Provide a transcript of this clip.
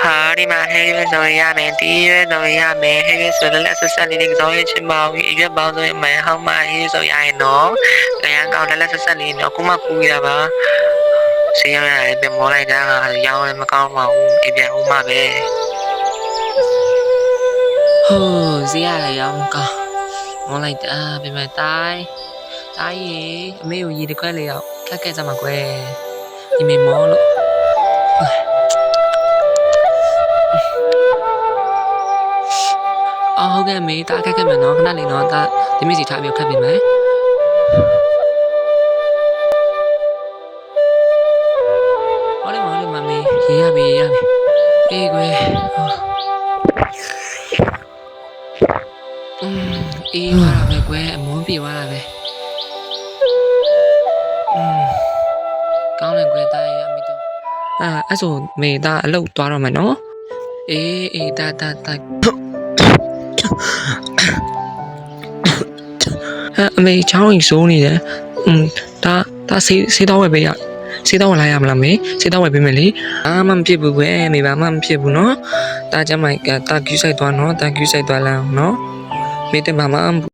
ဟာဒီမှာဟဲရွယ်ဆိုရမယ်တီးရွယ်ဆိုရမယ်ဟဲရွယ်ဆိုလည်းဆက်ဆက်လေးတွေကြောင်းရချင်ပါဘူးအရွယ်ပေါင်းဆိုရင်မဟောင်းမဟဲဆိုရရင်နော်ကြရန်ကောင်းလည်းဆက်ဆက်လေးနော်ခုမှကူရပါဆေးရရတယ်ပြမောလိုက်တာရောင်းလည်းမကောင်းပါဘူးအပြန်ဦးမှပဲဟိုးဆေးရရောင်းကောင်းမောလိုက်တာပြမတိုင်းရေအမေကိုရေတခွက်လေးတော့ခက်ခဲစမှာကွယ်ဒီမေမောလို့ဟုတ်ကဲ့မေတာခက်ခဲမယ်နော်ခဏလေးနော်တာဒီမိစီထားပြီးခက်ပြီမယ်ဟောလေမမေရေရပြီအေးကွယ်အေးသွားတာပဲကွယ်အမွန်းပြေသွားတာပဲကောင်းတယ်ကွယ်တာရမိတော့အဲ့ဆိုမေတာအလုပ်သွားတော့မယ်နော်အေးတာအမေချောင်းရင်စိုးနေတယ်ဒါဆေးတော့ဝယ်ပေးရဆေးတော့ဝယ်လိုက်ရမလားမေဆေးတော့ဝယ်ပေးမယ်လေမဖြစ်ဘူးကွယ်မေဘာမှမဖြစ်ဘူးနော်ဒါကြမ်းမိုက်တာကျူးဆိုင်သွားနော်တာကျူးဆိုင်သွားလားနော်မေတ္တဘာမှ